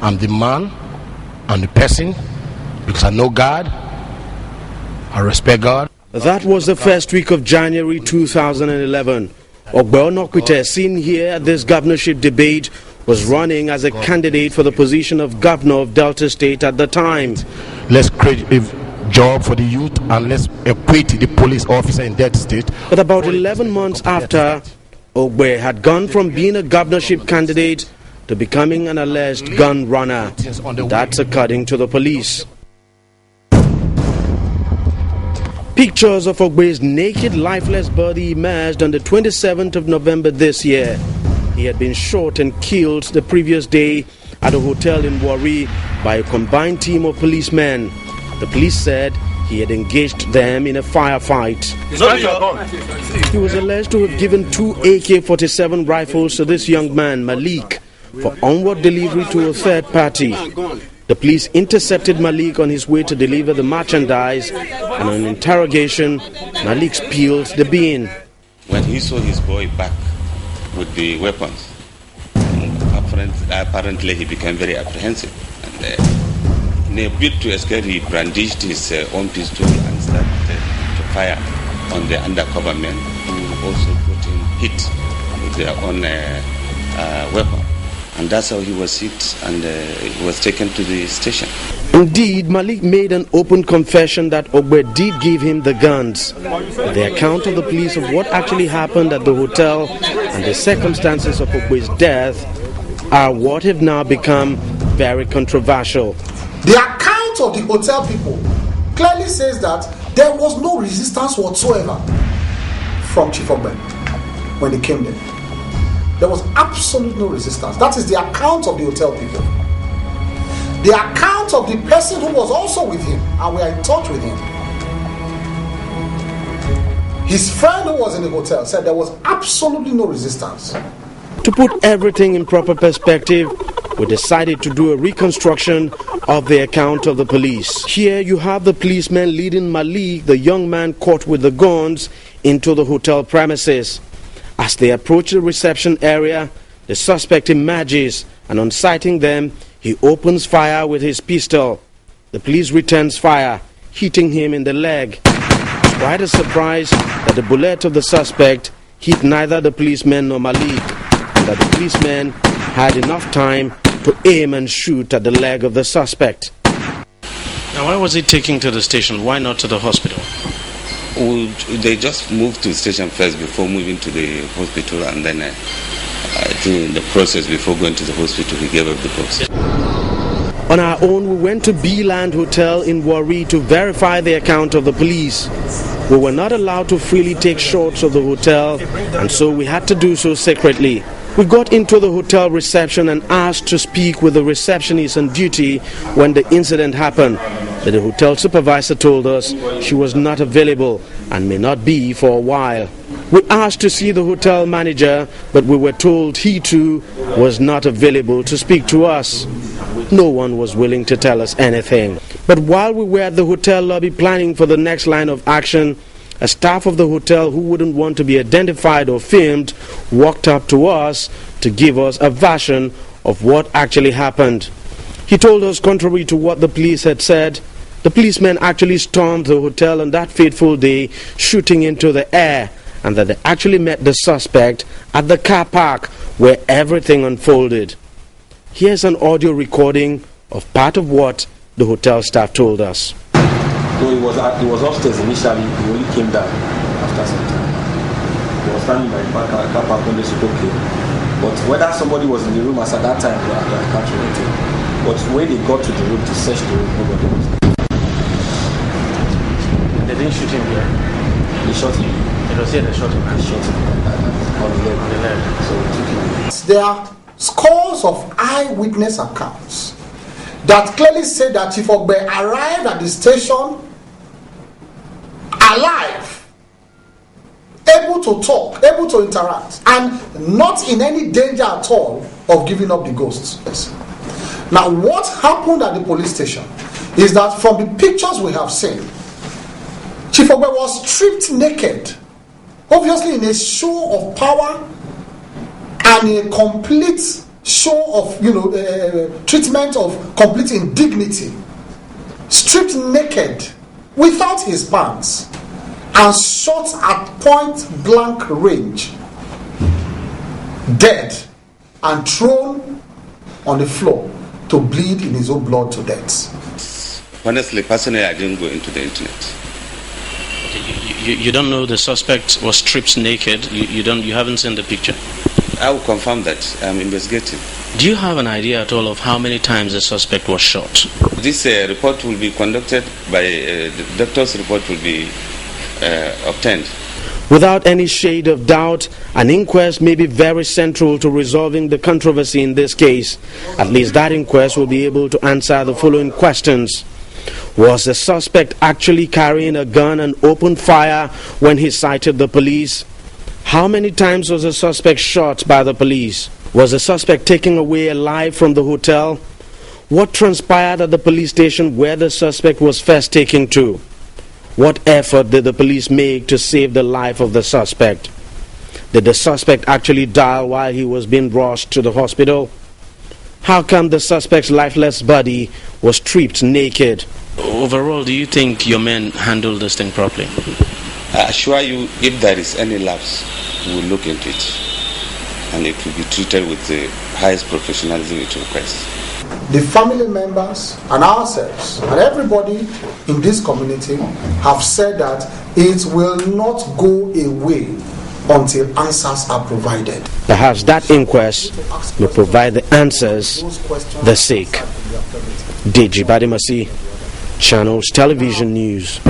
I'm the man, I'm the person, because I know God, I respect God. That was the first week of January 2011. Ogbe Onokwite, seen here at this governorship debate, was running as a candidate for the position of governor of Delta State at the time. Let's create a job for the youth and let's equate the police officer in Delta State. But about 11 months after, Ogbe had gone from being a governorship candidate to becoming an alleged gun runner. That's according to the police. Pictures of Ogbe's naked, lifeless body emerged on the 27th of November this year. He had been shot and killed the previous day at a hotel in Warri by a combined team of policemen. The police said he had engaged them in a firefight. He was alleged to have given 2 AK-47 rifles to this young man, Malik, for onward delivery to a third party. The police intercepted Malik on his way to deliver the merchandise, and on interrogation, Malik spilled the bean. When he saw his boy back with the weapons, apparently he became very apprehensive. And in a bid to escape, he brandished his own pistol and started to fire on the undercover men who also got him hit with their own weapon. And that's how he was hit and he was taken to the station. Indeed, Malik made an open confession that Ogbe did give him the guns. The account of the police of what actually happened at the hotel and the circumstances of Ogbe's death are what have now become very controversial. The account of the hotel people clearly says that there was no resistance whatsoever from Chief Ogbe when he came there. There was absolutely no resistance. That is the account of the hotel people. The account of the person who was also with him, and we are in touch with him. His friend who was in the hotel said there was absolutely no resistance. To put everything in proper perspective, we decided to do a reconstruction of the account of the police. Here you have the policeman leading Malik, the young man caught with the guns, into the hotel premises. As they approach the reception area, the suspect emerges, and on sighting them, he opens fire with his pistol. The police returns fire, hitting him in the leg. It's quite a surprise that the bullet of the suspect hit neither the policeman nor Malik, and that the policeman had enough time to aim and shoot at the leg of the suspect. Now, why was he taken to the station? Why not to the hospital? They just moved to the station first before moving to the hospital, and then I think in the process before going to the hospital he gave up the ghost. On our own, we went to B-Land Hotel in Warri to verify the account of the police. We were not allowed to freely take shots of the hotel, and so we had to do so secretly. We got into the hotel reception and asked to speak with the receptionist on duty when the incident happened. But the hotel supervisor told us she was not available and may not be for a while. We asked to see the hotel manager, but we were told he too was not available to speak to us. No one was willing to tell us anything. But while we were at the hotel lobby planning for the next line of action, a staff of the hotel who wouldn't want to be identified or filmed walked up to us to give us a version of what actually happened. He told us, contrary to what the police had said, the policemen actually stormed the hotel on that fateful day, shooting into the air, and that they actually met the suspect at the car park where everything unfolded. Here's an audio recording of part of what the hotel staff told us. So he was upstairs initially, he only came down after some time. He was standing by the car park when they said okay. But whether somebody was in the room as at that time, I can't really tell. But when they got to the room to search the room, nobody was there. They didn't shoot him here? They shot him. It was here they shot him? They shot him on the leg. So we took him. There are scores of eyewitness accounts that clearly say that Chief Ogbe arrived at the station alive, able to talk, able to interact, and not in any danger at all of giving up the ghosts. Now, what happened at the police station is that from the pictures we have seen, Chief Ogbe was stripped naked, obviously in a show of power and in a complete show of, treatment of complete indignity, stripped naked, without his pants, and shot at point blank range, dead, and thrown on the floor to bleed in his own blood to death. Honestly, personally, I didn't go into the internet. You don't know the suspect was stripped naked. You haven't seen the picture. I will confirm that. I'm investigating. Do you have an idea at all of how many times the suspect was shot? This report will be conducted by the doctor's report will be obtained. Without any shade of doubt, an inquest may be very central to resolving the controversy in this case. At least that inquest will be able to answer the following questions. Was the suspect actually carrying a gun and opened fire when he sighted the police? How many times was the suspect shot by the police? Was the suspect taken away alive from the hotel? What transpired at the police station where the suspect was first taken to? What effort did the police make to save the life of the suspect? Did the suspect actually die while he was being rushed to the hospital? How come the suspect's lifeless body was stripped naked? Overall, do you think your men handled this thing properly? I assure you, if there is any lapse, we will look into it. And it will be treated with the highest professionalism it requires. The family members and ourselves and everybody in this community have said that it will not go away until answers are provided. Perhaps that inquest will provide the answers they seek. Deji Badimasi, Channels Television News.